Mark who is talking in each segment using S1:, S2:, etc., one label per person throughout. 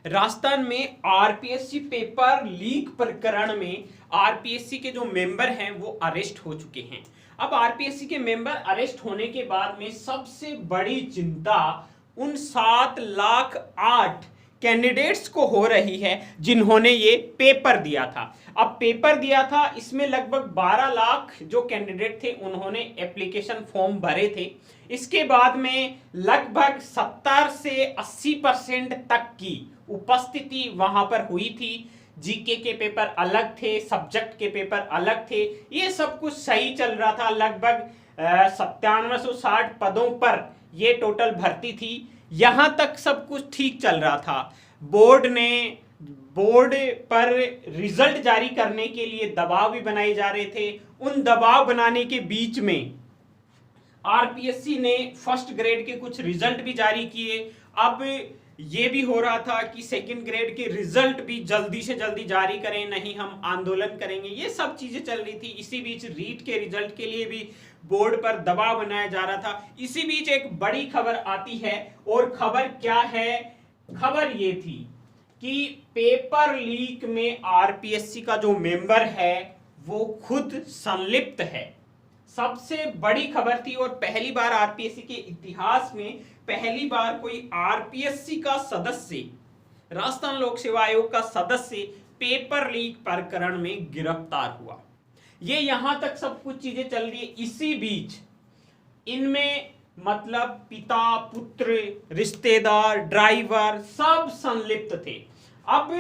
S1: राजस्थान में RPSC paper leak प्रकरण में आरपीएससी के जो मेंबर हैं वो अरेस्ट हो चुके हैं। अब आरपीएससी के मेंबर अरेस्ट होने के बाद में सबसे बड़ी चिंता उन 7,08,000 कैंडिडेट्स को हो रही है जिन्होंने ये पेपर दिया था। अब पेपर दिया था, इसमें लगभग 12 लाख जो कैंडिडेट थे उन्होंने एप्लीकेशन फॉर्म भरे थे। इसके बाद में लगभग 70 से 80% तक की उपस्थिति वहां पर हुई थी। जीके के पेपर अलग थे, सब्जेक्ट के पेपर अलग थे, ये सब कुछ सही चल रहा था। लगभग 9760 पदों पर ये टोटल भर्ती थी। यहां तक सब कुछ ठीक चल रहा था। बोर्ड पर रिजल्ट जारी करने के लिए दबाव भी बनाए जा रहे थे। उन दबाव बनाने के बीच में आरपीएससी ने फर्स्ट ग्रेड के कुछ रिजल्ट भी जारी किए। अब ये भी हो रहा था कि सेकंड ग्रेड के रिजल्ट भी जल्दी से जल्दी जारी करें, नहीं हम आंदोलन करेंगे। ये सब चीजें चल रही थी। इसी बीच रीट के रिजल्ट के लिए भी बोर्ड पर दबाव बनाया जा रहा था। इसी बीच एक बड़ी खबर आती है, और खबर क्या है? खबर ये थी कि पेपर लीक में आरपीएससी का जो मेंबर है वो खुद संलिप्त है। सबसे बड़ी खबर थी, और पहली बार आरपीएससी के इतिहास में पहली बार कोई आरपीएससी का सदस्य, राजस्थान लोक सेवा आयोग का सदस्य पेपर लीक प्रकरण में गिरफ्तार हुआ। ये यहां तक सब कुछ चीजें चल रही है। इसी बीच इनमें मतलब पिता, पुत्र, रिश्तेदार, ड्राइवर सब संलिप्त थे। अब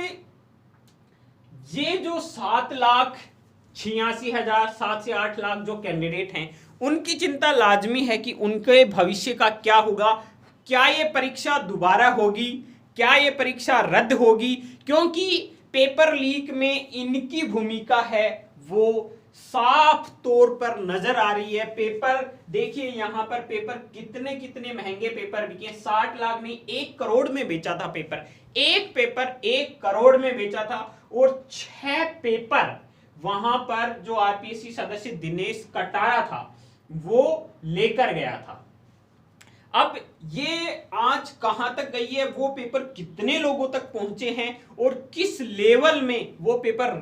S1: ये जो 7,86,000 7 से 8 लाख जो कैंडिडेट हैं, उनकी चिंता लाजमी है कि उनके भविष्य का क्या होगा। क्या ये परीक्षा दोबारा होगी? क्या ये परीक्षा रद्द होगी? क्योंकि पेपर लीक में इनकी भूमिका है वो साफ तौर पर नजर आ रही है। पेपर देखिए, यहां पर पेपर कितने कितने महंगे पेपर बिके। 60 लाख नहीं, 1 करोड़ में बेचा था पेपर। एक पेपर 1 करोड़ में बेचा था, और 6 पेपर वहां पर जो आरपीएससी सदस्य दिनेश कटारा था वो लेकर गया था। अब ये आज कहां तक गई है, वो पेपर कितने लोगों तक पहुंचे हैं, और किस लेवल में वो पेपर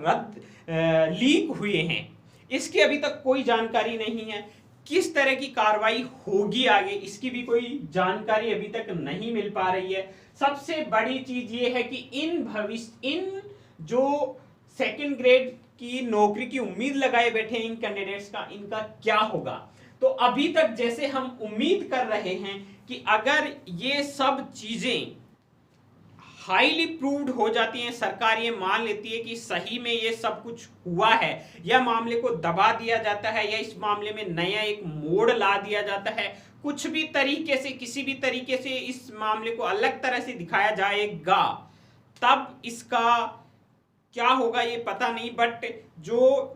S1: लीक हुए हैं, इसकी अभी तक कोई जानकारी नहीं है। किस तरह की कार्रवाई होगी आगे, इसकी भी कोई जानकारी अभी तक नहीं मिल पा रही है। सबसे बड़ी चीज ये है कि इन जो सेकंड ग्रेड की नौकरी की उम्मीद लगाए बैठे इन कैंडिडेट्स का, इनका क्या होगा। तो अभी तक जैसे हम उम्मीद कर रहे हैं कि अगर ये सब चीजें हाईली प्रूव्ड हो जाती हैं, सरकार ये मान लेती है कि सही में ये सब कुछ हुआ है, या मामले को दबा दिया जाता है, या इस मामले में नया एक मोड़ ला दिया जाता है, कुछ भी तरीके से, किसी भी तरीके से इस मामले को अलग तरह से दिखाया जाएगा, तब इसका क्या होगा ये पता नहीं। बट जो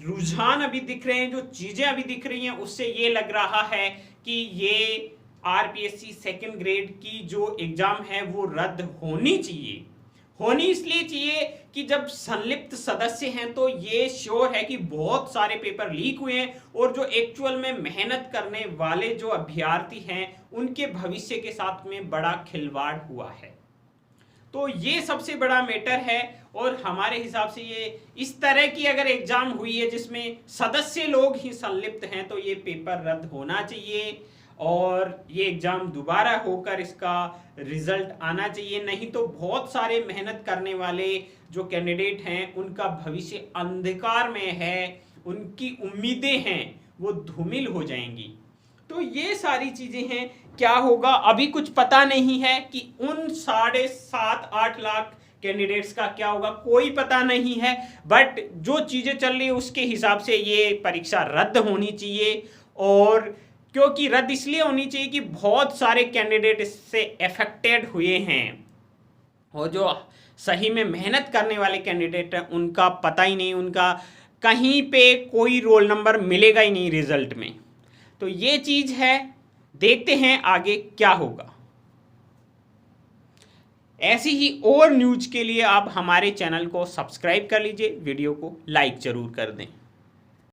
S1: रुझान अभी दिख रहे हैं, जो चीजें अभी दिख रही हैं, उससे ये लग रहा है कि ये आरपीएससी सेकंड ग्रेड की जो एग्जाम है वो रद्द होनी चाहिए। होनी इसलिए चाहिए कि जब संलिप्त सदस्य हैं तो ये श्योर है कि बहुत सारे पेपर लीक हुए हैं, और जो एक्चुअल में मेहनत करने वाले जो अभ्यर्थी हैं उनके भविष्य के साथ में बड़ा खिलवाड़ हुआ है। तो ये सबसे बड़ा मैटर है, और हमारे हिसाब से ये इस तरह की अगर एग्जाम हुई है जिसमें सदस्य लोग ही संलिप्त हैं, तो ये पेपर रद्द होना चाहिए, और ये एग्जाम दोबारा होकर इसका रिजल्ट आना चाहिए। नहीं तो बहुत सारे मेहनत करने वाले जो कैंडिडेट हैं उनका भविष्य अंधकार में है, उनकी उम्मीदें हैं वो धूमिल हो जाएंगी। तो ये सारी चीजें हैं। क्या होगा अभी कुछ पता नहीं है कि उन 7.5-8 लाख कैंडिडेट्स का क्या होगा, कोई पता नहीं है। बट जो चीजें चल रही है उसके हिसाब से ये परीक्षा रद्द होनी चाहिए, और क्योंकि रद्द इसलिए होनी चाहिए कि बहुत सारे कैंडिडेट इससे अफेक्टेड हुए हैं, और जो सही में मेहनत करने वाले कैंडिडेट हैं उनका पता ही नहीं, उनका कहीं पे कोई रोल नंबर मिलेगा ही नहीं रिजल्ट में। तो ये चीज है, देखते हैं आगे क्या होगा। ऐसी ही और न्यूज के लिए आप हमारे चैनल को सब्सक्राइब कर लीजिए, वीडियो को लाइक जरूर कर दें।